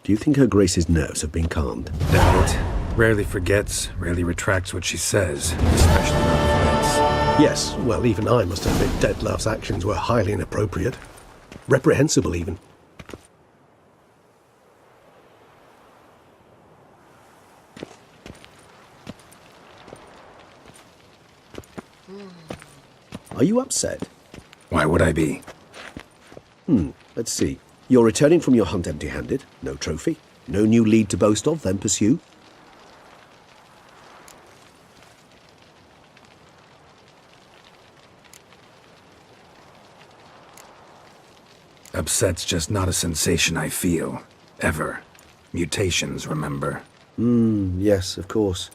Do you think Her Grace's nerves have been calmed? Doubt it. Rarely forgets, rarely retracts what she says, especially around events. Yes, well, even I must admit Dettlaff's actions were highly inappropriate. Reprehensible, even. Are you upset? Why would I be? Let's see. You're returning from your hunt empty-handed. No trophy. No new lead to boast of, then pursue. Upset's just not a sensation I feel. Ever. Mutations, remember? Yes, of course.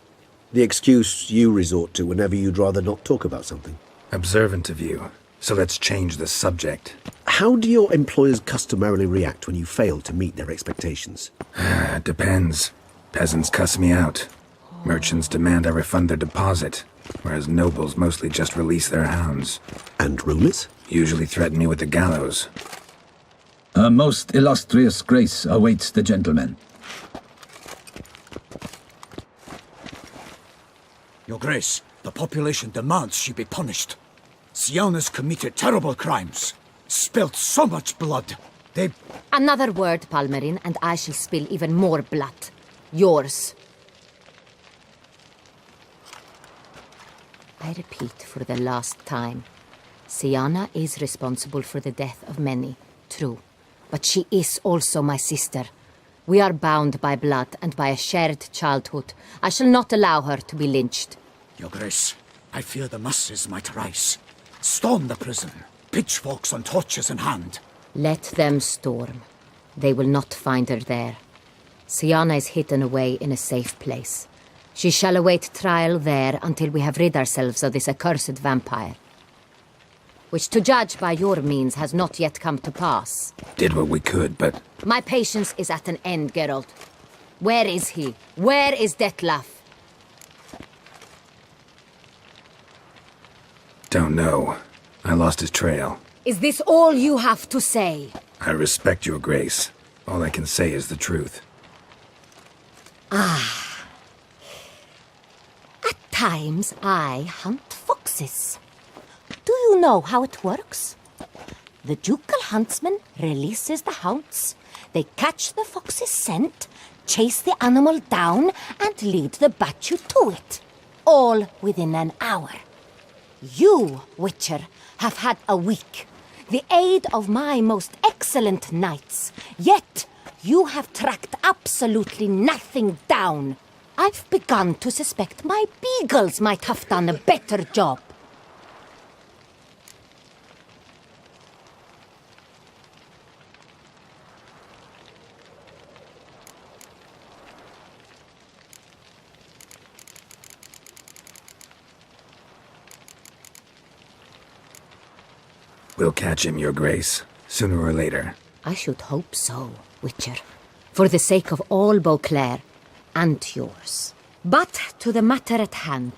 The excuse you resort to whenever you'd rather not talk about something. Observant of you. So let's change the subject. How do your employers customarily react when you fail to meet their expectations? Depends. Peasants cuss me out. Merchants demand I refund their deposit, whereas nobles mostly just release their hounds. And rulers? Usually threaten me with the gallows. A most illustrious grace awaits the gentleman. Your Grace, the population demands she be punished. Siana's committed terrible crimes. Spilt so much blood. They... Another word, Palmerin, and I shall spill even more blood. Yours. I repeat for the last time. Siana is responsible for the death of many, true. But she is also my sister. We are bound by blood and by a shared childhood. I shall not allow her to be lynched. Your Grace, I fear the masses might rise. Storm the prison, pitchforks and torches in hand. Let them storm. They will not find her there. Siana is hidden away in a safe place. She shall await trial there until we have rid ourselves of this accursed vampire. Which, to judge by your means, has not yet come to pass. Did what we could, but... My patience is at an end, Geralt. Where is he? Where is Dettlaff? Don't know. I lost his trail. Is this all you have to say? I respect your grace. All I can say is the truth. At times, I hunt foxes. Do you know how it works? The ducal huntsman releases the hounds. They catch the fox's scent, chase the animal down, and lead the Bachu to it. All within an hour. You, Witcher, have had a week. The aid of my most excellent knights. Yet, you have tracked absolutely nothing down. I've begun to suspect my beagles might have done a better job. We'll catch him, your grace. Sooner or later. I should hope so, Witcher. For the sake of all Beauclair and yours. But to the matter at hand.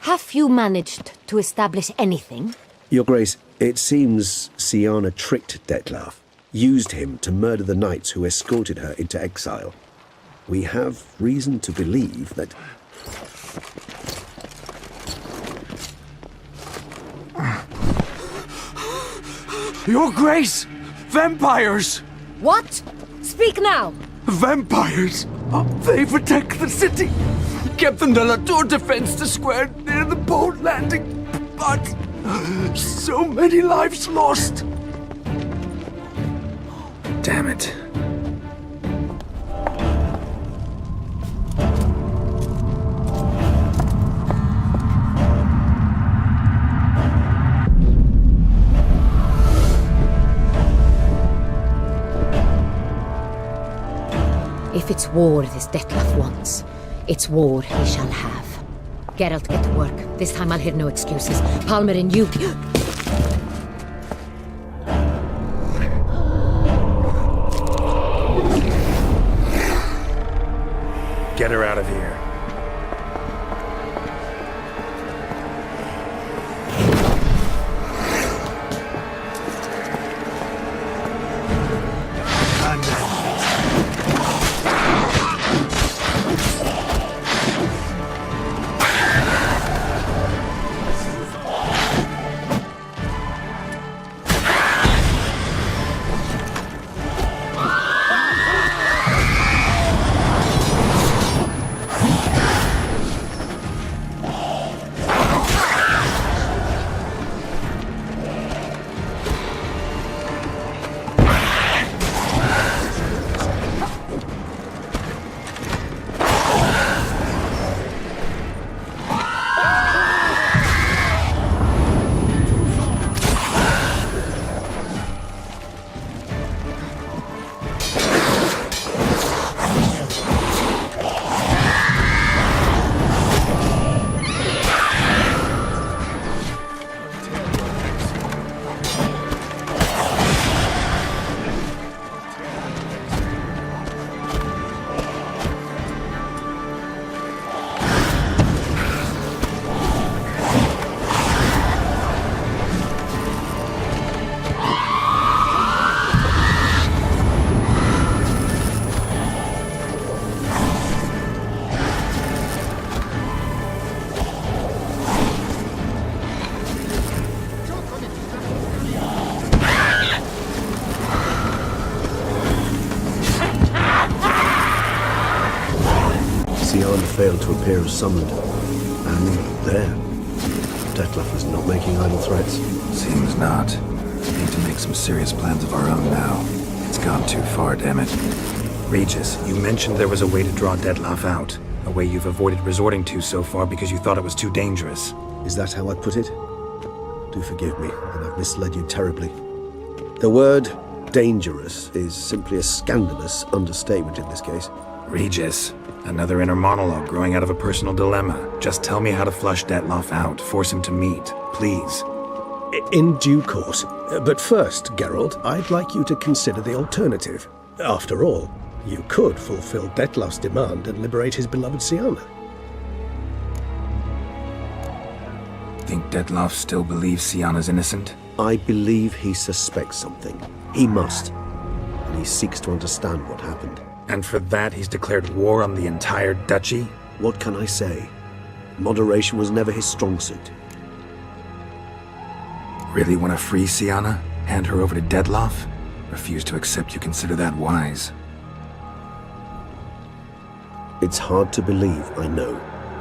Have you managed to establish anything? Your Grace, it seems Siana tricked Dettlaff, used him to murder the knights who escorted her into exile. We have reason to believe that... Your Grace! Vampires! What? Speak now! Vampires! They protect the city! Captain de la Tour defends the square near the boat landing, but so many lives lost! Damn it. If it's war this Dettlaff wants, it's war he shall have. Geralt, get to work. This time I'll hear no excuses. Palmerin, you... Get her out of here. failed to appear as summoned. And there. Dettlaff is not making idle threats. Seems not. Need to make some serious plans of our own now. It's gone too far, damn it. Regis, you mentioned there was a way to draw Dettlaff out. A way you've avoided resorting to so far because you thought it was too dangerous. Is that how I put it? Do forgive me, and I've misled you terribly. The word dangerous is simply a scandalous understatement in this case. Regis, another inner monologue growing out of a personal dilemma. Just tell me how to flush Dettlaff out, force him to meet, please. In due course. But first, Geralt, I'd like you to consider the alternative. After all, you could fulfill Dettlaff's demand and liberate his beloved Syanna. Think Dettlaff still believes Syanna's innocent? I believe he suspects something. He must. And he seeks to understand what happened. And for that he's declared war on the entire duchy? What can I say? Moderation was never his strong suit. Really want to free Syanna? Hand her over to Dettlaff? Refuse to accept you consider that wise. It's hard to believe, I know.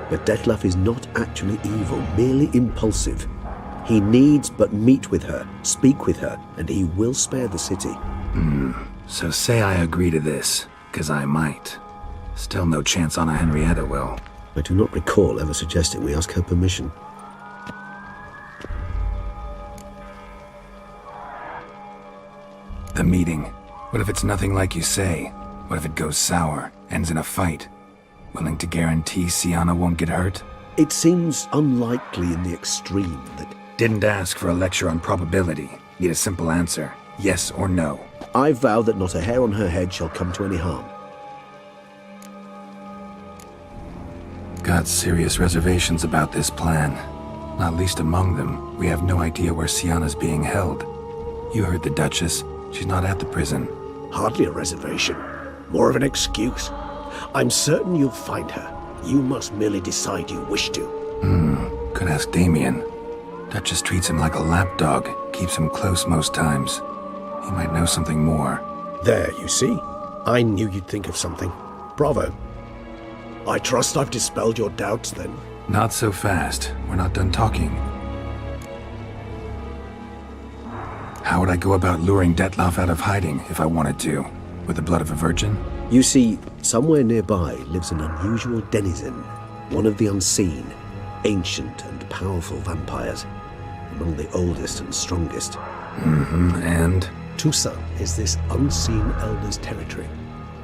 But Dettlaff is not actually evil, merely impulsive. He needs but meet with her, speak with her, and he will spare the city. So say I agree to this, 'cause I might. Still no chance Anna Henrietta will. I do not recall ever suggesting we ask her permission. The meeting. What if it's nothing like you say? What if it goes sour, ends in a fight? Willing to guarantee Syanna won't get hurt? It seems unlikely in the extreme that... Didn't ask for a lecture on probability. Need a simple answer. Yes or no. I vow that not a hair on her head shall come to any harm. Got serious reservations about this plan. Not least among them, we have no idea where Syanna's being held. You heard the Duchess. She's not at the prison. Hardly a reservation. More of an excuse. I'm certain you'll find her. You must merely decide you wish to. Could ask Damien. Duchess treats him like a lapdog, keeps him close most times. He might know something more. There, you see? I knew you'd think of something. Bravo. I trust I've dispelled your doubts, then. Not so fast. We're not done talking. How would I go about luring Dettlaff out of hiding if I wanted to? With the blood of a virgin? You see, somewhere nearby lives an unusual denizen, one of the unseen, ancient and powerful vampires, among the oldest and strongest. And? Toussaint is this unseen elder's territory.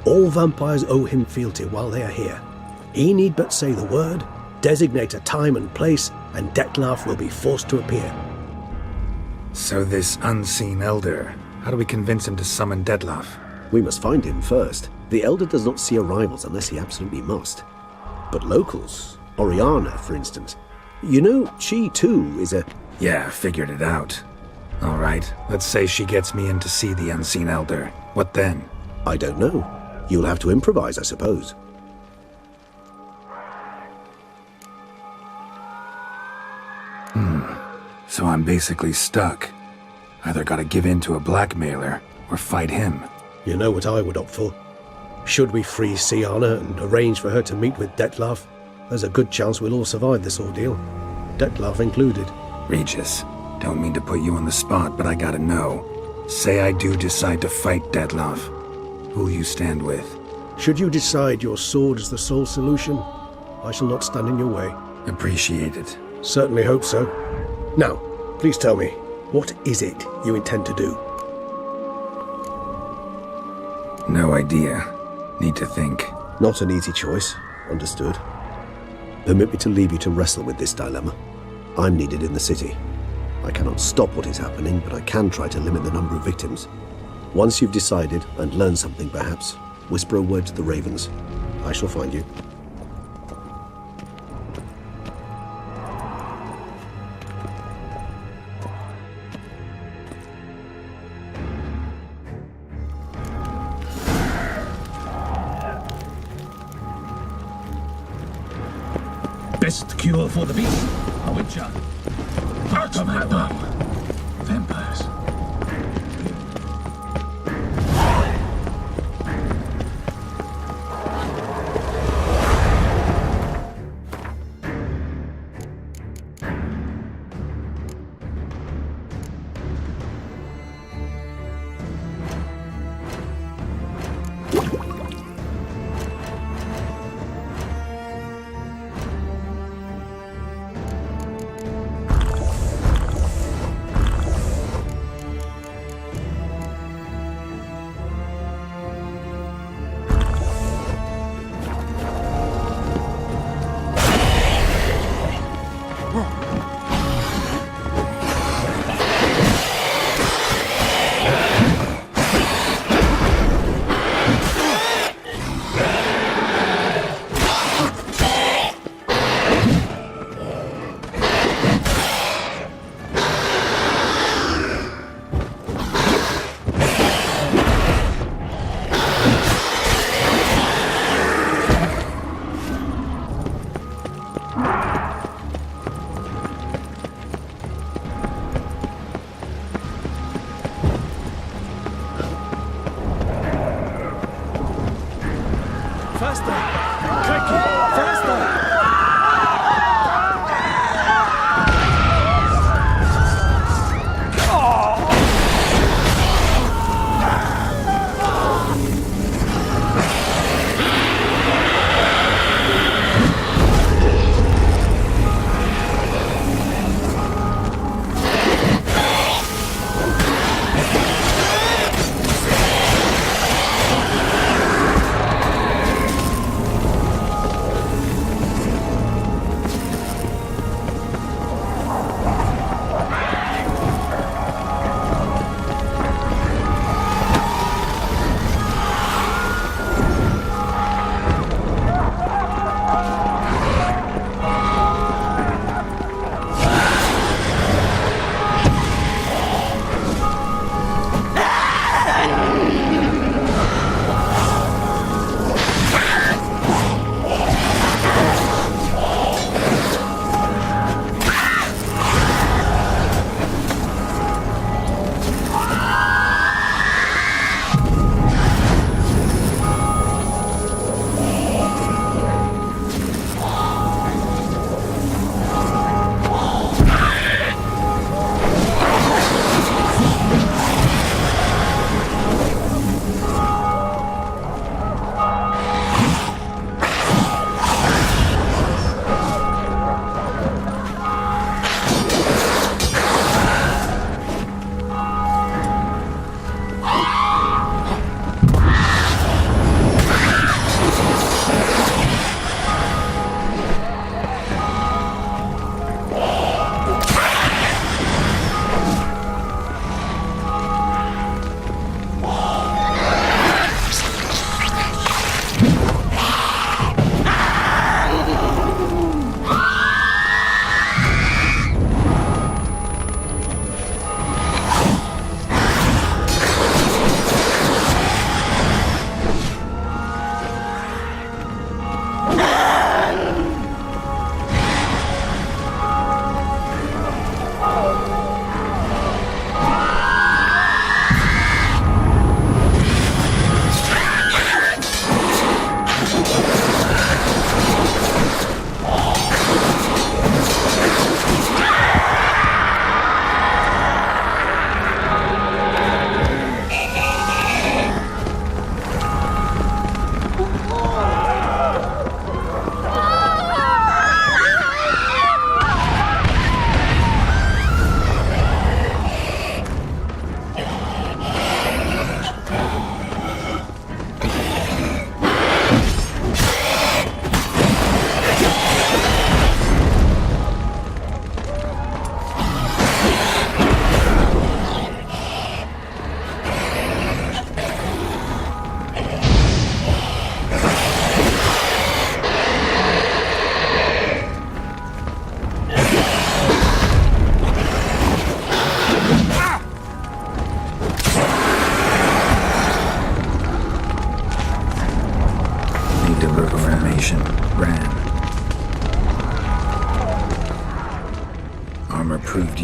All vampires owe him fealty while they are here. He need but say the word, designate a time and place, and Dettlaff will be forced to appear. So this unseen elder, how do we convince him to summon Dettlaff? We must find him first. The Elder does not see arrivals unless he absolutely must. But locals, Oriana, for instance, you know, she too is a... Yeah, figured it out. All right, let's say she gets me in to see the unseen elder. What then? I don't know. You'll have to improvise, I suppose. So I'm basically stuck. Either gotta give in to a blackmailer, or fight him. You know what I would opt for. Should we free Syanna and arrange for her to meet with Dettlaff, there's a good chance we'll all survive this ordeal. Dettlaff included. Regis, don't mean to put you on the spot, but I gotta know. Say I do decide to fight Dettlaff. Who'll you stand with? Should you decide your sword is the sole solution, I shall not stand in your way. Appreciate it. Certainly hope so. Now, please tell me, what is it you intend to do? No idea. Need to think. Not an easy choice. Understood. Permit me to leave you to wrestle with this dilemma. I'm needed in the city. I cannot stop what is happening, but I can try to limit the number of victims. Once you've decided, and learned something perhaps, whisper a word to the ravens. I shall find you. Best cure for the beast, a witcher. Out of my way. Vampires.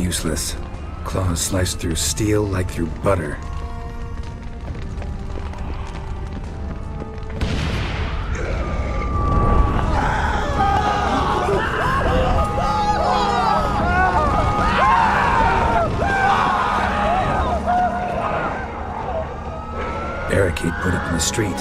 Useless. Claws sliced through steel like through butter. Barricade put up in the street.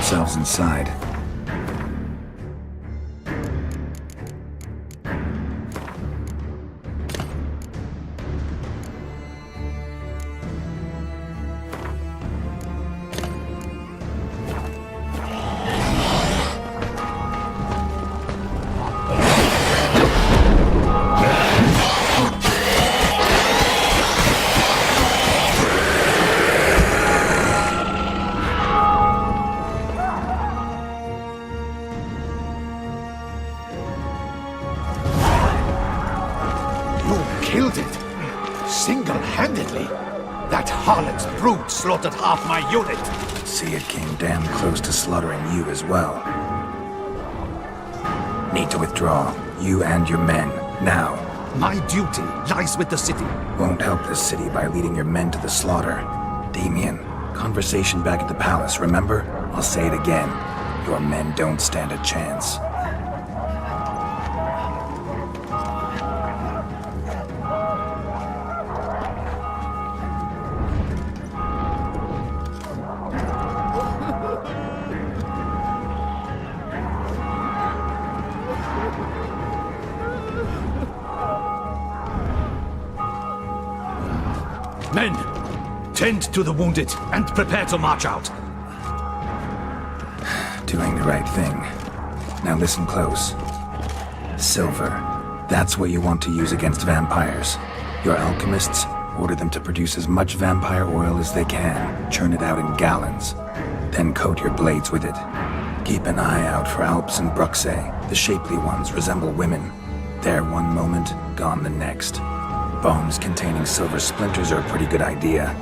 Themselves inside. Killed it! Single-handedly! That harlot's brood slaughtered half my unit! See, it came damn close to slaughtering you as well. Need to withdraw. You and your men. Now. My duty lies with the city. Won't help this city by leading your men to the slaughter. Damien, conversation back at the palace, remember? I'll say it again. Your men don't stand a chance. Men, tend to the wounded and prepare to march out. Doing the right thing. Now listen close. Silver. That's what you want to use against vampires. Your alchemists, order them to produce as much vampire oil as they can. Churn it out in gallons. Then coat your blades with it. Keep an eye out for Alps and Bruxae. The shapely ones resemble women. There one moment, gone the next. Bombs containing silver splinters are a pretty good idea.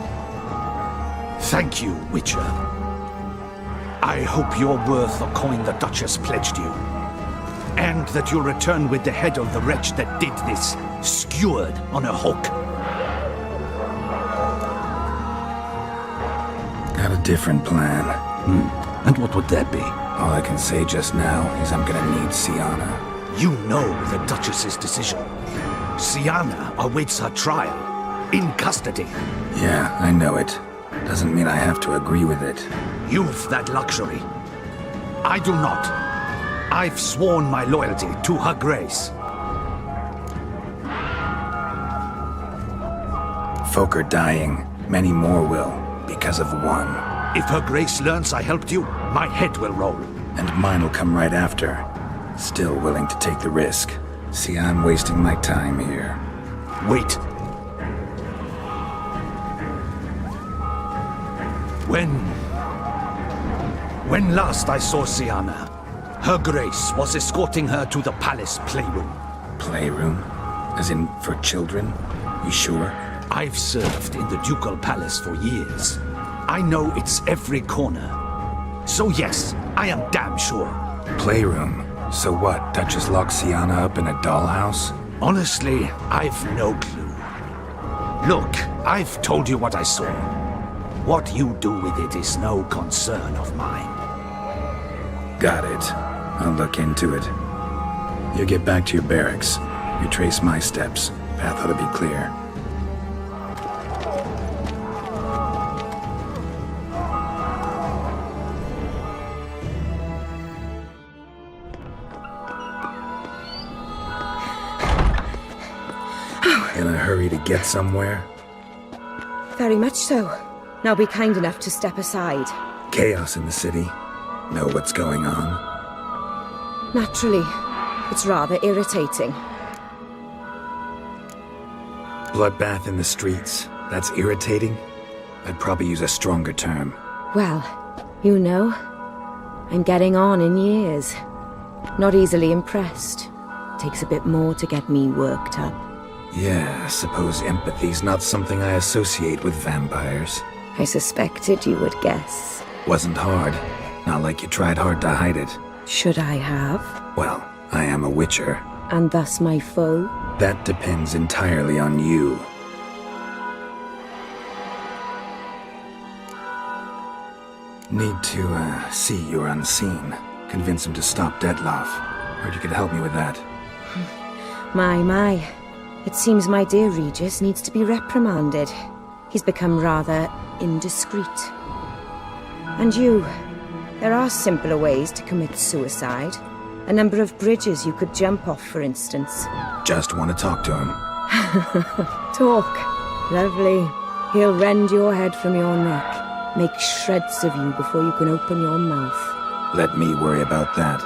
Thank you, Witcher. I hope you're worth the coin the Duchess pledged you. And that you'll return with the head of the wretch that did this, skewered on a hook. Got a different plan. And what would that be? All I can say just now is I'm gonna need Sienna. You know the Duchess's decision. Sienna awaits her trial, in custody. Yeah, I know it. Doesn't mean I have to agree with it. You've that luxury. I do not. I've sworn my loyalty to Her Grace. Folk are dying. Many more will, because of one. If Her Grace learns I helped you, my head will roll. And mine will come right after. Still willing to take the risk. See, I'm wasting my time here. Wait. When last I saw Sienna, Her Grace was escorting her to the palace playroom. Playroom? As in, for children? You sure? I've served in the ducal palace for years. I know its every corner. So yes, I am damn sure. Playroom? So what, Duchess locks Sienna up in a dollhouse? Honestly, I've no clue. Look, I've told you what I saw. What you do with it is no concern of mine. Got it. I'll look into it. You get back to your barracks. You trace my steps. Path ought to be clear. In a hurry to get somewhere? Very much so. Now be kind enough to step aside. Chaos in the city. Know what's going on? Naturally. It's rather irritating. Bloodbath in the streets. That's irritating? I'd probably use a stronger term. Well, you know, I'm getting on in years. Not easily impressed. Takes a bit more to get me worked up. Yeah, I suppose empathy's not something I associate with vampires. I suspected you would guess. Wasn't hard. Not like you tried hard to hide it. Should I have? Well, I am a witcher. And thus my foe? That depends entirely on you. Need to, see you're unseen. Convince him to stop Detloff. Heard you could help me with that. My. It seems my dear Regis needs to be reprimanded. He's become rather indiscreet. And you, there are simpler ways to commit suicide. A number of bridges you could jump off, for instance. Just want to talk to him. Talk. Lovely. He'll rend your head from your neck, make shreds of you before you can open your mouth. Let me worry about that.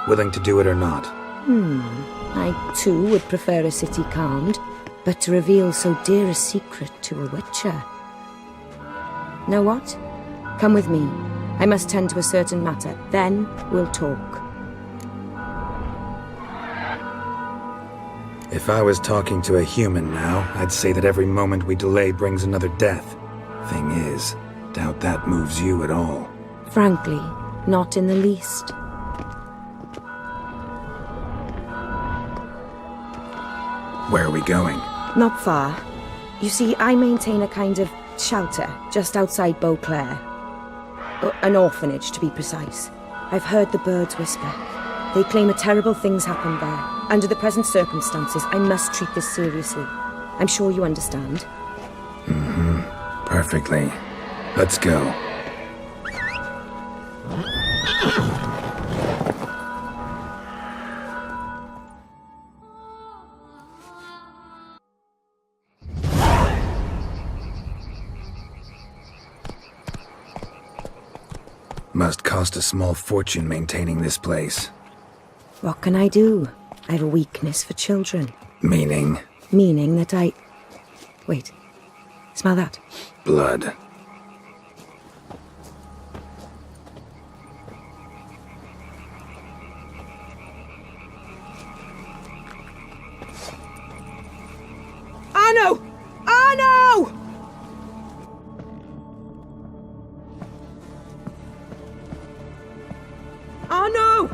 Willing to do it or not? I, too, would prefer a city calmed, but to reveal so dear a secret to a witcher. Know what? Come with me. I must tend to a certain matter. Then we'll talk. If I was talking to a human now, I'd say that every moment we delay brings another death. Thing is, doubt that moves you at all. Frankly, not in the least. Where are we going? Not far. You see, I maintain a kind of shelter just outside Beauclair. An orphanage, to be precise. I've heard the birds whisper. They claim a terrible thing's happened there. Under the present circumstances, I must treat this seriously. I'm sure you understand. Perfectly. Let's go. Must cost a small fortune maintaining this place. What can I do? I have a weakness for children. Meaning? Meaning that I... Wait. Smell that? Blood. Arno! Arno! Arno!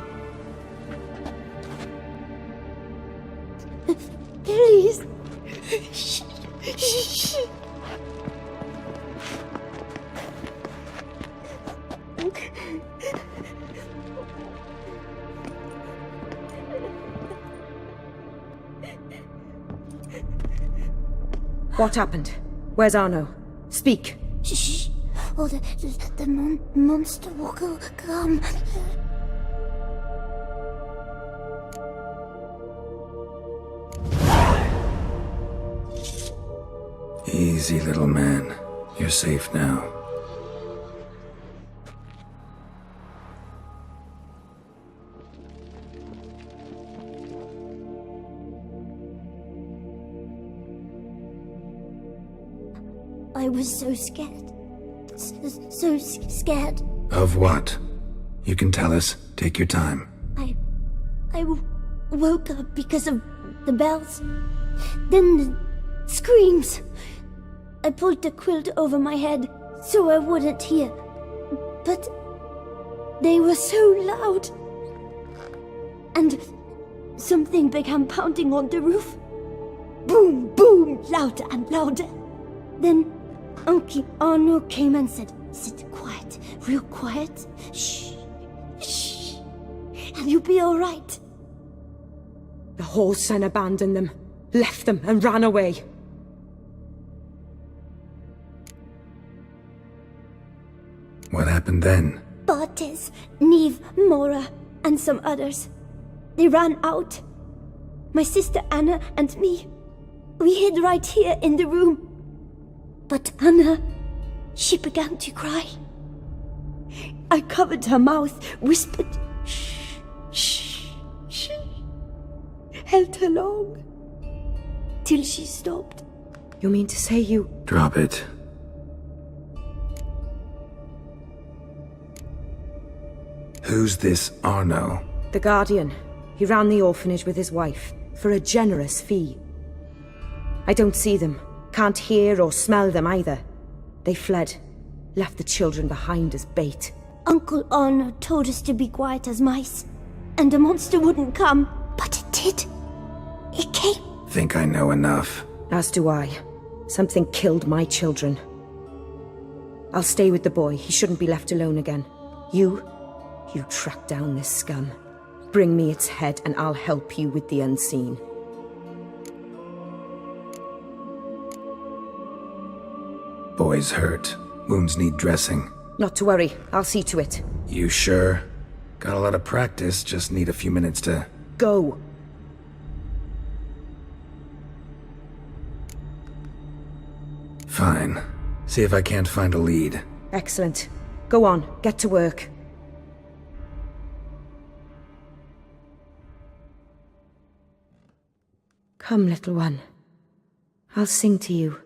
What happened? Where's Arno? Speak. Shh. Oh, the monster will come. Easy, little man. You're safe now. I was so scared. So scared. Of what? You can tell us. Take your time. I woke up because of the bells. Then the screams. I pulled the quilt over my head so I wouldn't hear. But they were so loud. And something began pounding on the roof. Boom, boom, louder and louder. Then Uncle Arno came and said, "Sit quiet, real quiet. Shh, shh, and you'll be all right." The whole son abandoned them, left them and ran away. What happened then? Bartes, Neve, Mora, and some others. They ran out. My sister Anna and me. We hid right here in the room. But Anna, she began to cry. I covered her mouth, whispered, "Shh, shh, shh." Held her long. Till she stopped. You mean to say you... Drop it. Who's this Arno? The Guardian. He ran the orphanage with his wife, for a generous fee. I don't see them. Can't hear or smell them either. They fled. Left the children behind as bait. Uncle Arno told us to be quiet as mice. And the monster wouldn't come. But it did. It came. Think I know enough. As do I. Something killed my children. I'll stay with the boy. He shouldn't be left alone again. You track down this scum. Bring me its head and I'll help you with the unseen. Boy's hurt. Wounds need dressing. Not to worry. I'll see to it. You sure? Got a lot of practice, just need a few minutes to... Go. Fine. See if I can't find a lead. Excellent. Go on. Get to work. Come, little one. I'll sing to you.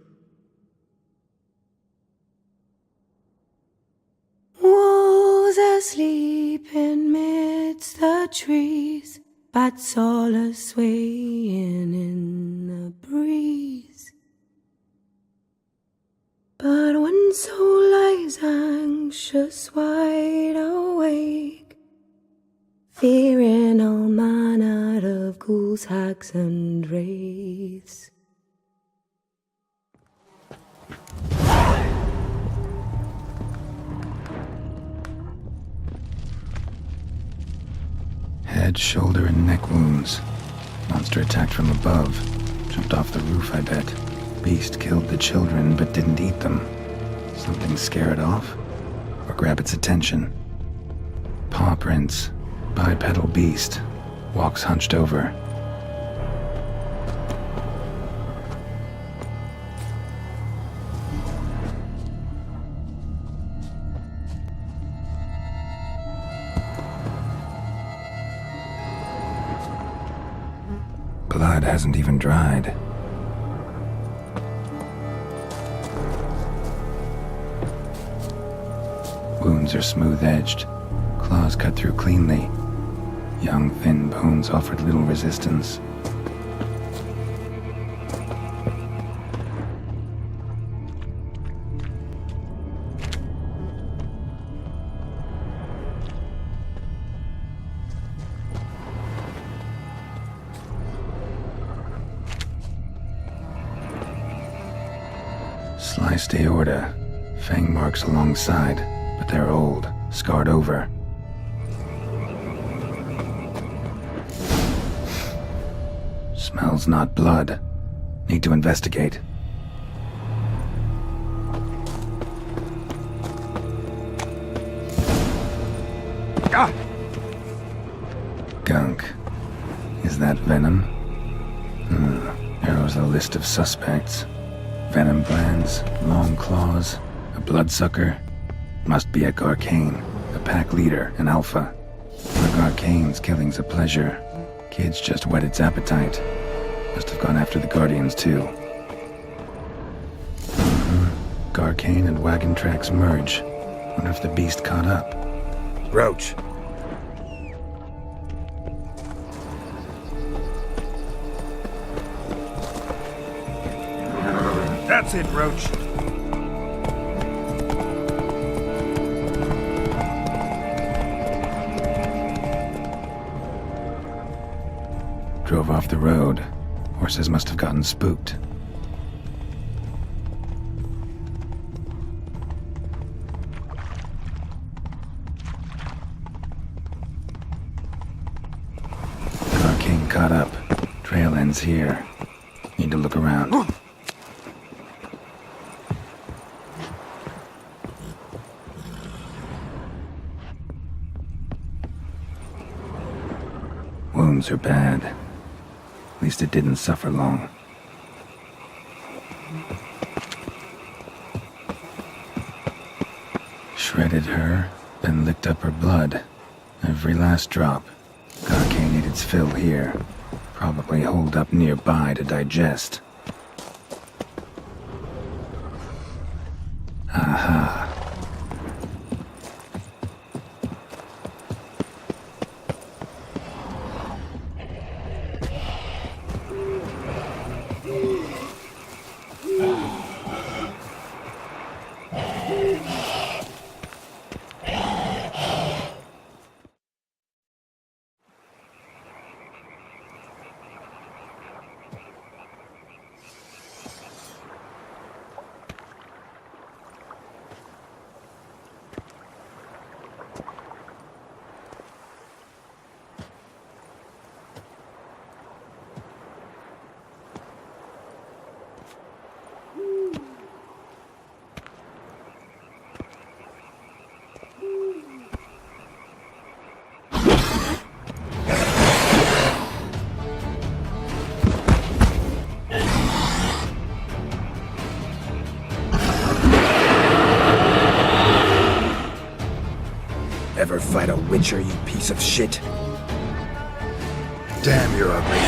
Wolves asleep in midst the trees, bats all a-swaying in the breeze. But one soul lies anxious, wide awake, fearing all manner of ghouls, hags, and wraiths. Head, shoulder, and neck wounds. Monster attacked from above. Jumped off the roof, I bet. Beast killed the children, but didn't eat them. Something scare it off? Or grab its attention? Paw prints. Bipedal beast. Walks hunched over. Blood hasn't even dried. Wounds are smooth-edged. Claws cut through cleanly. Young, thin bones offered little resistance. Sliced aorta. Fang marks alongside, but they're old, scarred over. Smells not blood. Need to investigate. Ah! Gunk. Is that venom? Narrows the list of suspects. Venom glands, long claws, a bloodsucker. Must be a Garcane, a pack leader, an alpha. For Garcane's killing's a pleasure. Kid's just whet its appetite. Must have gone after the Guardians too. Garcane and wagon tracks merge. Wonder if the beast caught up. Roach. That's it, Roach. Drove off the road. Horses must have gotten spooked. Garcane caught up. Trail ends here. Need to look around. Wounds are bad. At least it didn't suffer long. Shredded her, then licked up her blood. Every last drop. Garcane ate its fill here. Probably holed up nearby to digest. Aha. Ever fight a Witcher, you piece of shit? Damn, you're ugly.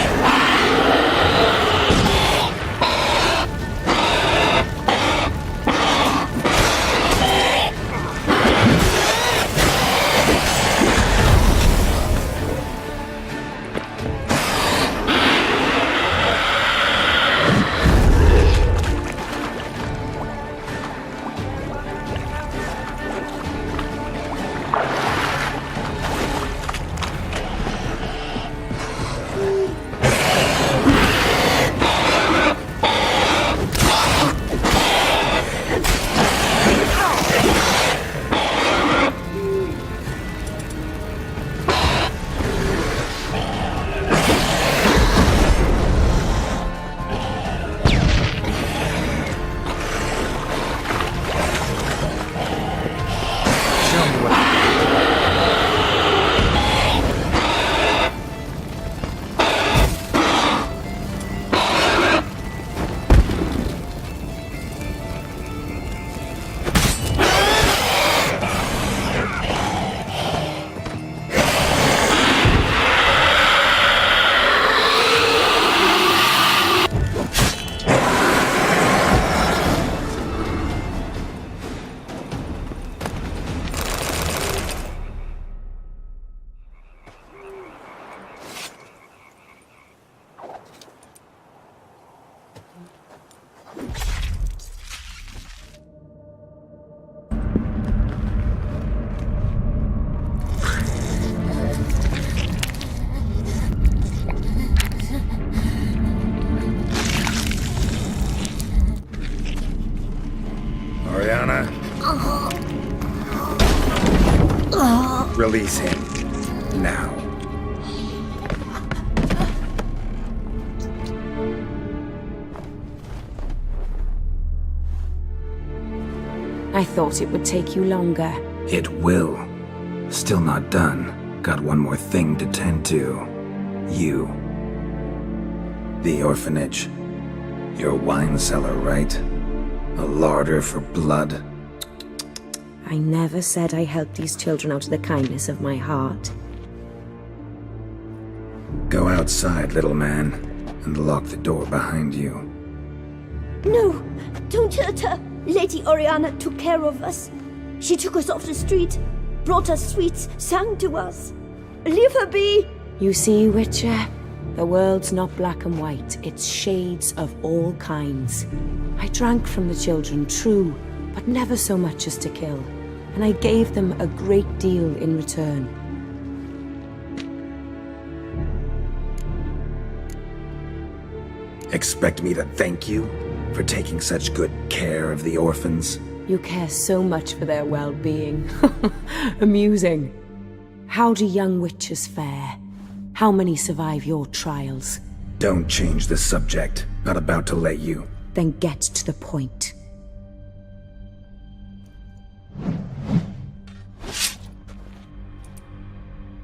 Release him. Now. I thought it would take you longer. It will. Still not done. Got one more thing to tend to. You. The orphanage. Your wine cellar, right? A larder for blood. I never said I helped these children out of the kindness of my heart. Go outside, little man, and lock the door behind you. No, don't hurt her. Lady Oriana took care of us. She took us off the street, brought us sweets, sang to us. Leave her be. You see, Witcher? The world's not black and white. It's shades of all kinds. I drank from the children, true, but never so much as to kill. And I gave them a great deal in return. Expect me to thank you for taking such good care of the orphans? You care so much for their well-being. Amusing. How do young witches fare? How many survive your trials? Don't change the subject. Not about to let you. Then get to the point.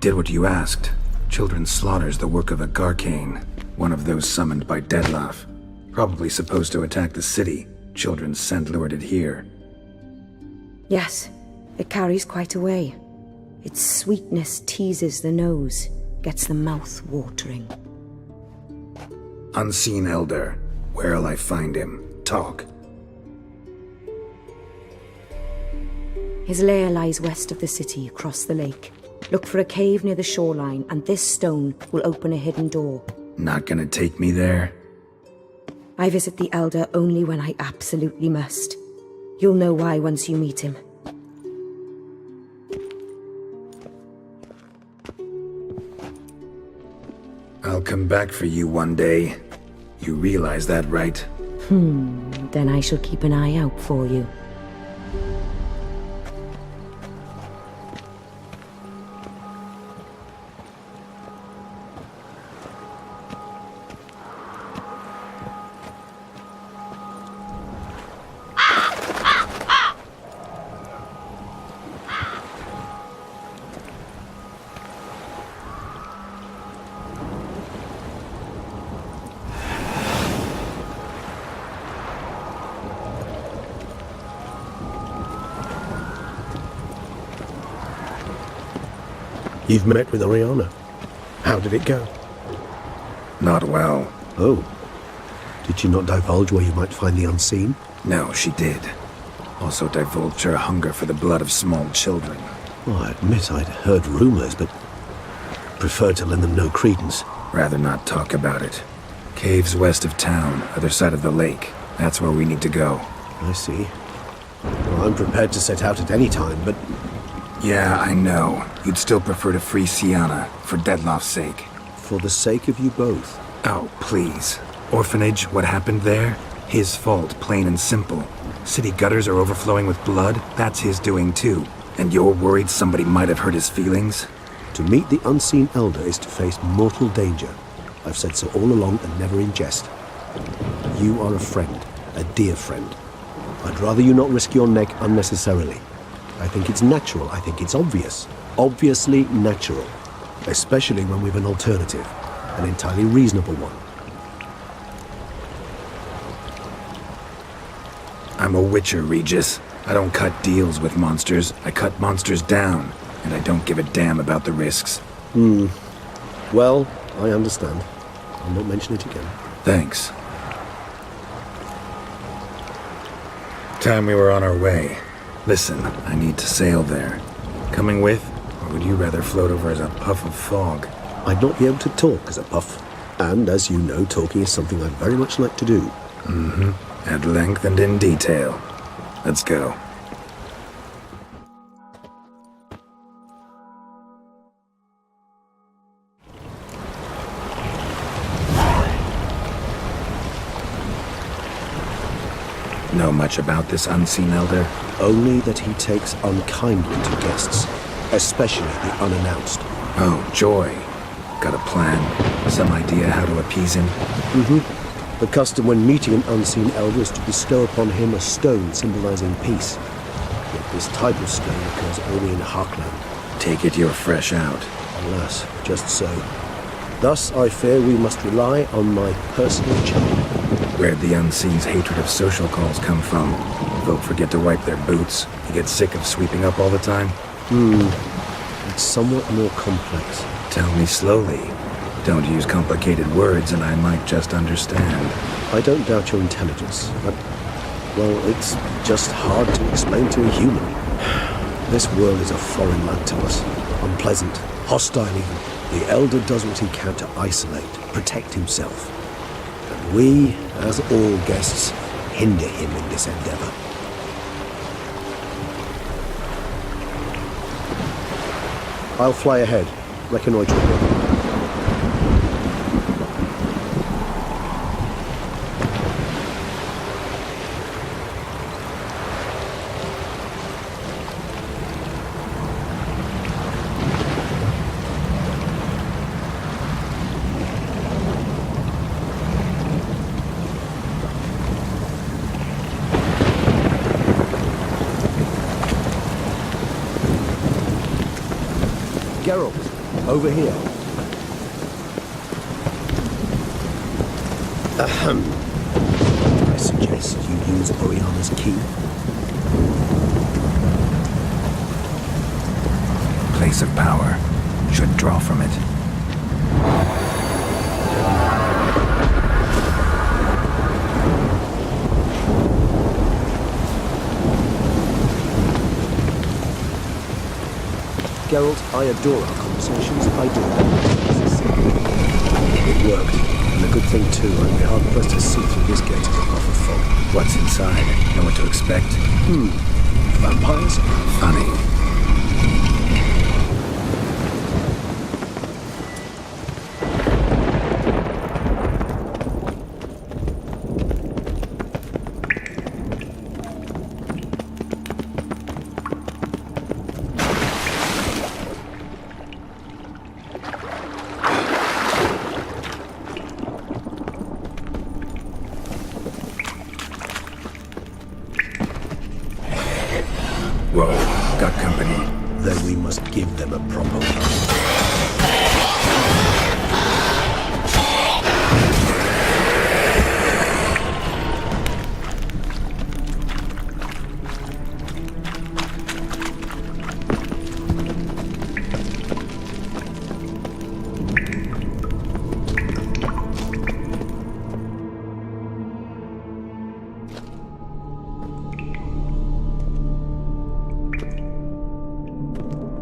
Did what you asked. Children's slaughter's the work of a Garcane, one of those summoned by Dettlaff. Probably supposed to attack the city. Children's scent lured it here. Yes, it carries quite a way. Its sweetness teases the nose, gets the mouth watering. Unseen Elder. Where'll I find him? Talk. His lair lies west of the city, across the lake. Look for a cave near the shoreline, and this stone will open a hidden door. Not gonna take me there? I visit the Elder only when I absolutely must. You'll know why once you meet him. I'll come back for you one day. You realize that, right? Then I shall keep an eye out for you. You've met with Oriana. How did it go? Not well. Oh. Did she not divulge where you might find the unseen? No, she did. Also divulged her hunger for the blood of small children. Well, I admit I'd heard rumors, but preferred to lend them no credence. Rather not talk about it. Caves west of town, other side of the lake. That's where we need to go. I see. Well, I'm prepared to set out at any time, but... Yeah, I know. You'd still prefer to free Sienna, for Dettlaff's sake. For the sake of you both. Oh, please. Orphanage, what happened there? His fault, plain and simple. City gutters are overflowing with blood. That's his doing too. And you're worried somebody might have hurt his feelings? To meet the unseen elder is to face mortal danger. I've said so all along and never in jest. You are a friend, a dear friend. I'd rather you not risk your neck unnecessarily. I think it's natural, I think it's obvious. Obviously natural. Especially when we've an alternative. An entirely reasonable one. I'm a witcher, Regis. I don't cut deals with monsters. I cut monsters down. And I don't give a damn about the risks. Well, I understand. I'll not mention it again. Thanks. Time we were on our way. Listen, I need to sail there. Coming with? Or would you rather float over as a puff of fog? I'd not be able to talk as a puff. And as you know, talking is something I very much like to do. Mm-hmm. At length and in detail. Let's go. Know much about this unseen elder? Only that he takes unkindly to guests. especially the unannounced. Oh, Joy. Got a plan? Some idea how to appease him? The custom when meeting an unseen elder is to bestow upon him a stone symbolizing peace. Yet this type of stone occurs only in Harkland. Take it you're fresh out. Alas, just so. Thus, I fear we must rely on my personal charm. Where'd the Unseen's hatred of social calls come from? Folk forget to wipe their boots. You get sick of sweeping up all the time? It's somewhat more complex. Tell me slowly. Don't use complicated words and I might just understand. I don't doubt your intelligence, but, well, it's just hard to explain to a human. This world is a foreign land to us. Unpleasant, hostile even. The Elder does what he can to isolate, protect himself. And we, as all guests, hinder him in this endeavor. I'll fly ahead, reconnoiter a bit. Geralt, over here. I suggest you use Oriana's key. Place of power. Should draw from it. Geralt, I adore our conversations. I do. It worked. And a good thing, too. I'd be hard-pressed to see through this gate in a puff of fog. What's inside? Know what to expect? Vampires? Funny. Whoa, got company. Then we must give them a proper welcome.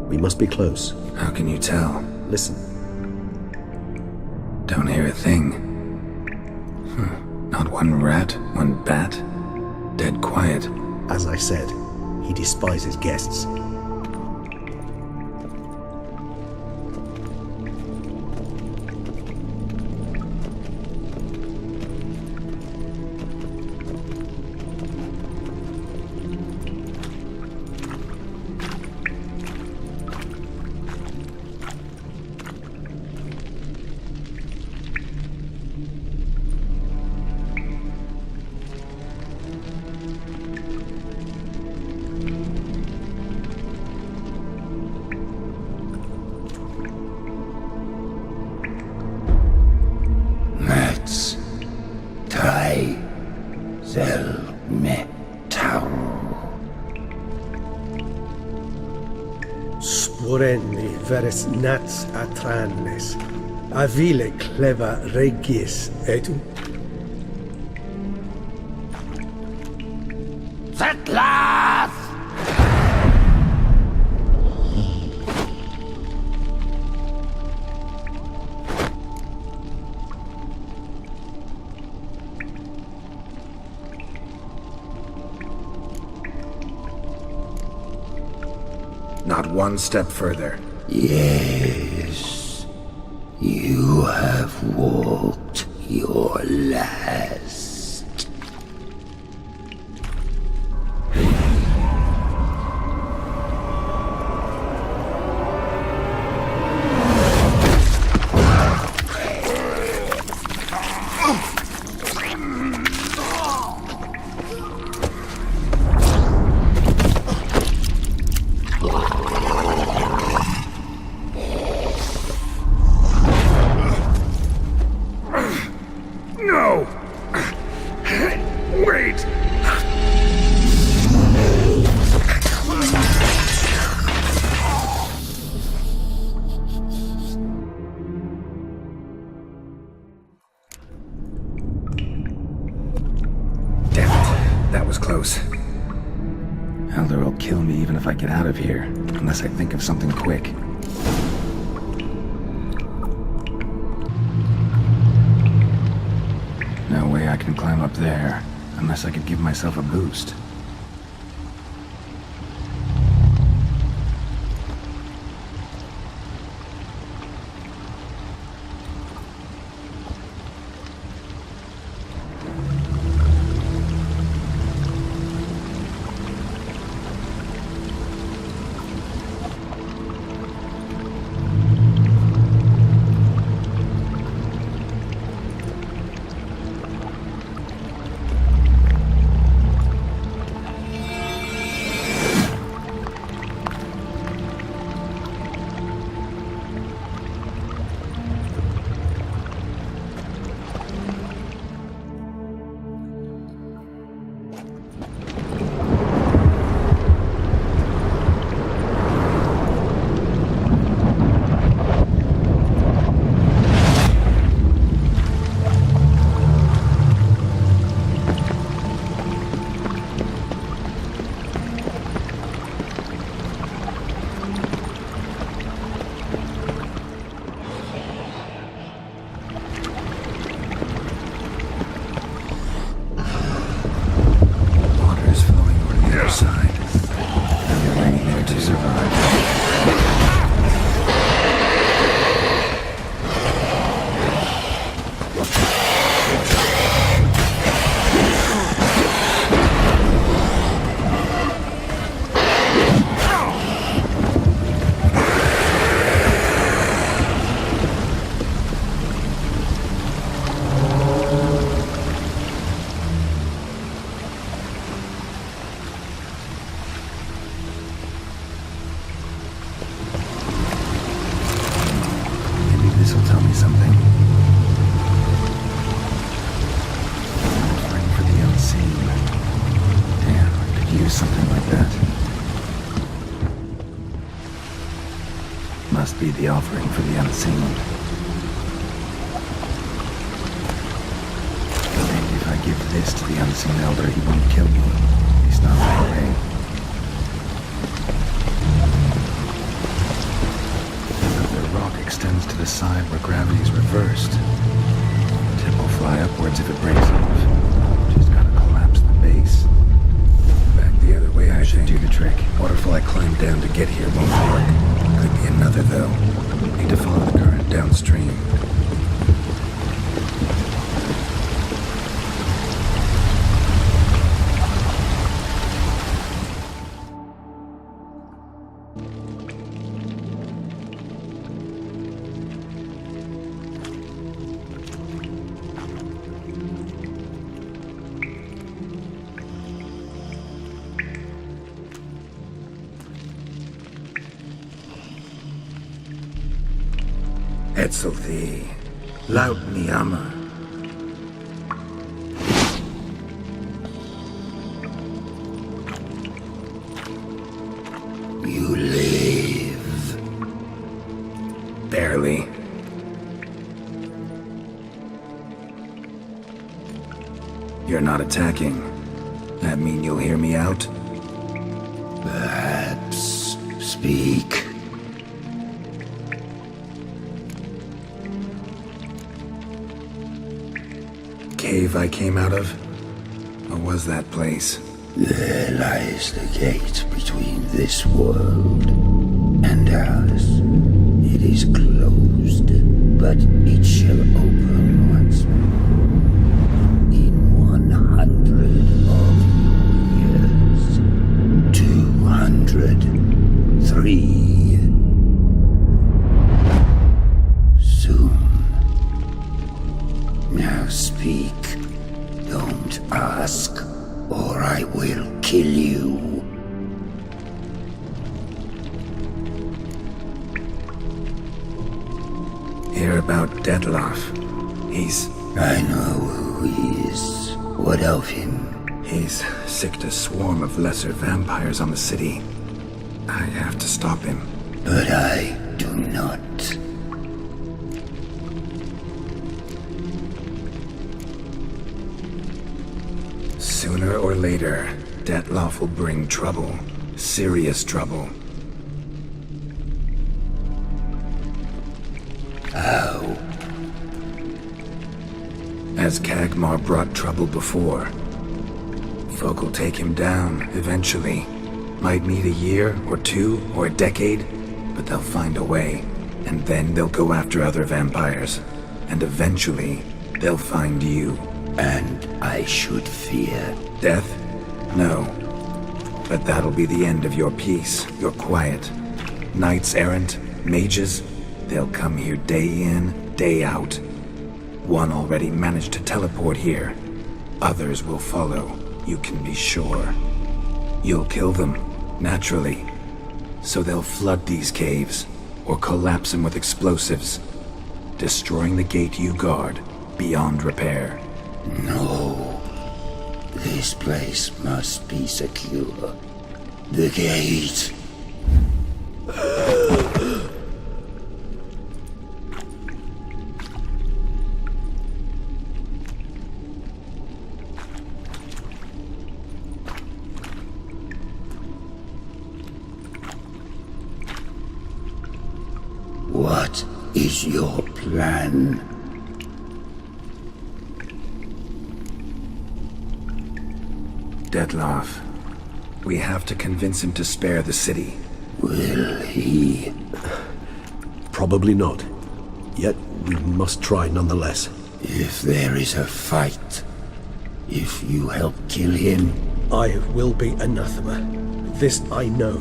We must be close. How can you tell? Listen. Don't hear a thing. Not one rat, one bat. Dead quiet. As I said, he despises guests. Let's try metal. Sporenni veres nats atrannes, avile cleva regis etu. Settlers! Not one step further. Yes, you have walked your last. afraid! Damn it. That was close. Elder will kill me even if I get out of here, unless I think of something quick. No way I can climb up there, unless I could give myself a boost. Must be the offering for the unseen. Maybe if I give this to the unseen elder, he won't kill me. He's not right away. The rock extends to the side where gravity is reversed. The tip will fly upwards if it breaks off. Just gotta collapse the base. Back the other way, I should do the trick. Waterfall I climbed down to get here won't work. Could be another, though. Need to follow the current downstream. Etzelthi, laut Miyama. You live. Barely. You're not attacking. That mean you'll hear me out? Perhaps. Speak. Cave I came out of? Or was that place? There lies the gate between this world and ours. It is closed, but it shall open once more. In 100 of your years. 203. Soon. Now speak. Don't ask, or I will kill you. Hear about Dettlaff. He's... I know who he is. What of him? He's sicked a swarm of lesser vampires on the city. I have to stop him. But I do not. Sooner or later, Detloff will bring trouble. Serious trouble. How? As Kagmar brought trouble before. Folk will take him down, eventually. Might need a year, or 2, or a decade, but they'll find a way. And then they'll go after other vampires. And eventually, they'll find you. And I should fear death? No. But that'll be the end of your peace, your quiet. Knights errant, mages, they'll come here day in, day out. One already managed to teleport here. Others will follow, you can be sure. You'll kill them, naturally. So they'll flood these caves, or collapse them with explosives, destroying the gate you guard beyond repair. No. This place must be secure. The gate. What is your plan? Detloff. We have to convince him to spare the city. Will he? Probably not. Yet we must try nonetheless. If there is a fight, if you help kill him, I will be anathema. This I know.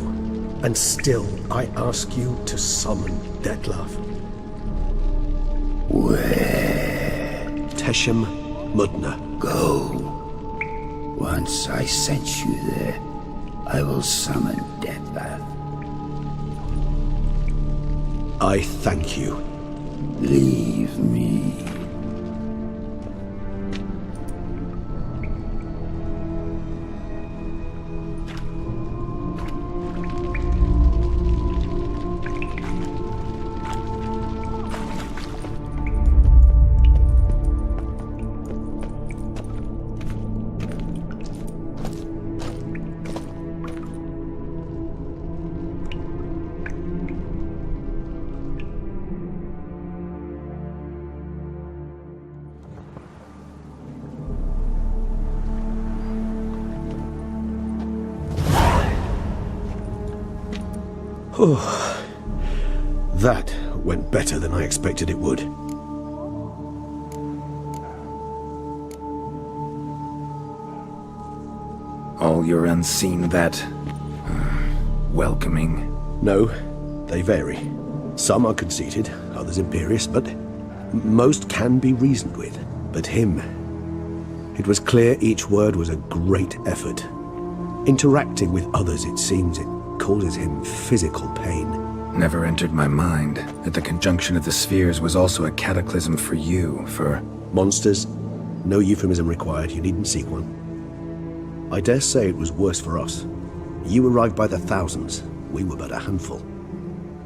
And still I ask you to summon Detlaff. Where? Teshem Mudna. Go. Once I sent you there, I will summon Detlaff. I thank you. Leave me. That went better than I expected it would. All your unseen that... welcoming. No, they vary. Some are conceited, others imperious, but most can be reasoned with. But him... It was clear each word was a great effort. Interacting with others, it seems, it causes him physical pain. Never entered my mind that the conjunction of the spheres was also a cataclysm for you, for... Monsters? No euphemism required, you needn't seek one. I dare say it was worse for us. You arrived by the thousands, we were but a handful.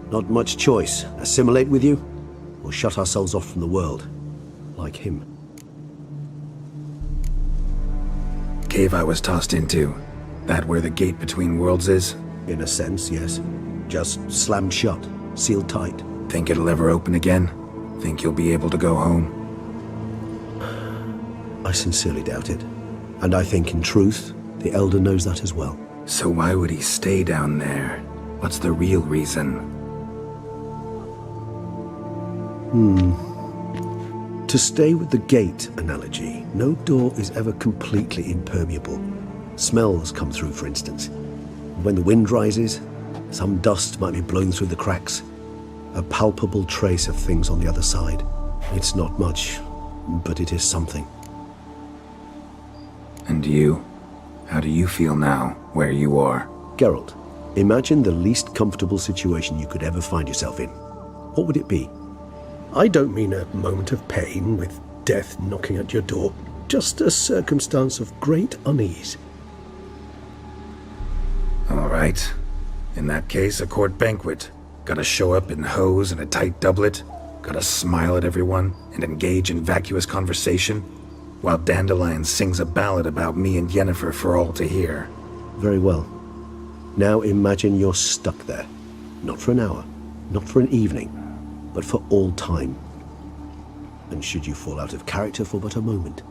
Not much choice, assimilate with you, or shut ourselves off from the world, like him. Cave I was tossed into. That where the gate between worlds is? In a sense, yes. Just slammed shut, sealed tight. Think it'll ever open again? Think you'll be able to go home? I sincerely doubt it. And I think, in truth, the Elder knows that as well. So why would he stay down there? What's the real reason? To stay with the gate analogy, no door is ever completely impermeable. Smells come through, for instance. When the wind rises, some dust might be blown through the cracks. A palpable trace of things on the other side. It's not much, but it is something. And you? How do you feel now, where you are? Geralt, imagine the least comfortable situation you could ever find yourself in. What would it be? I don't mean a moment of pain with death knocking at your door. just a circumstance of great unease. All right. In that case, a court banquet. Gotta show up in hose and a tight doublet. Gotta smile at everyone and engage in vacuous conversation, while Dandelion sings a ballad about me and Yennefer for all to hear. Very well. Now imagine you're stuck there. Not for an hour, not for an evening, but for all time. And should you fall out of character for but a moment,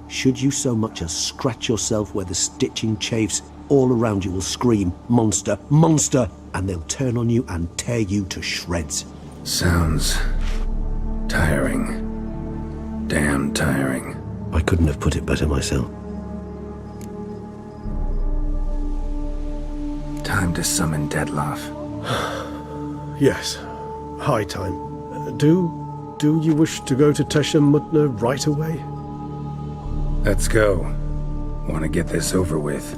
should you so much as scratch yourself where the stitching chafes, all around you will scream, "Monster, monster!" and they'll turn on you and tear you to shreds. Sounds tiring. Damn tiring. I couldn't have put it better myself. Time to summon Dettlaff. Yes, high time. Do you wish to go to Tesha Mutna right away? Let's go. Want to get this over with.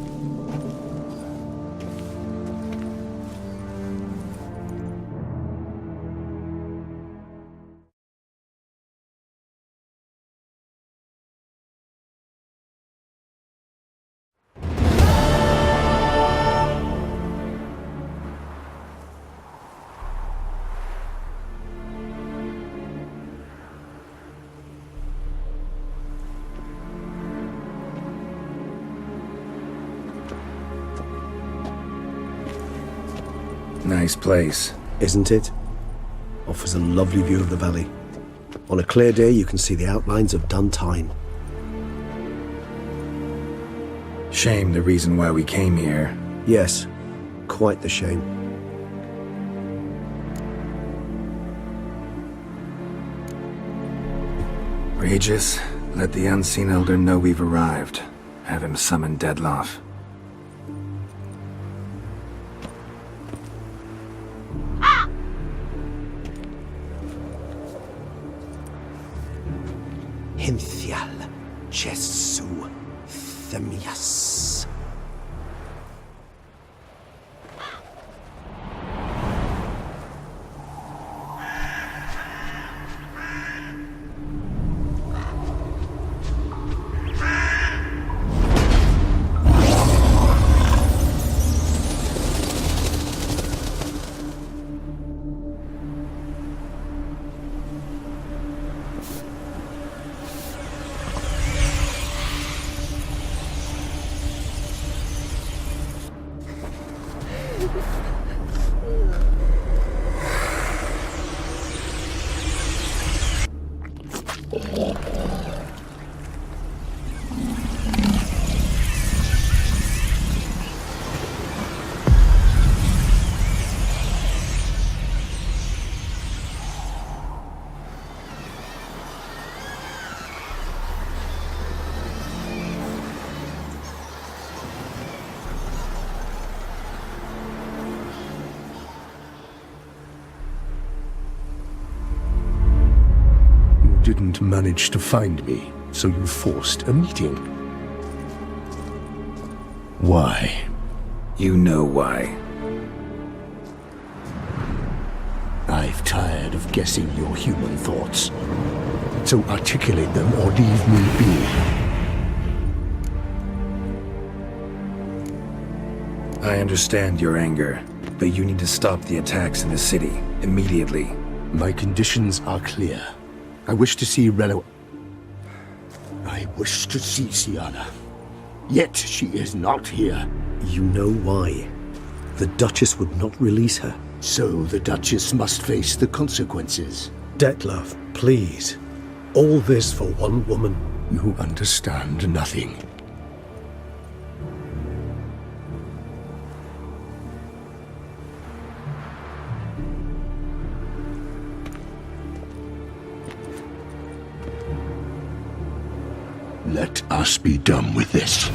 Nice place. Isn't it? Offers a lovely view of the valley. On a clear day, you can see the outlines of Duntine. Shame the reason why we came here. Yes, quite the shame. Regis, let the Unseen Elder know we've arrived. Have him summon Dettlaff. Hinthial Jesu Themias. Didn't manage to find me, so you forced a meeting. Why? You know why. I've tired of guessing your human thoughts. So articulate them or leave me be. I understand your anger, but you need to stop the attacks in the city immediately. My conditions are clear. I wish to see Relo. I wish to see Siana. Yet she is not here. You know why. The Duchess would not release her. So the Duchess must face the consequences. Dettlaff, please. All this for one woman. You understand nothing. Let us be done with this.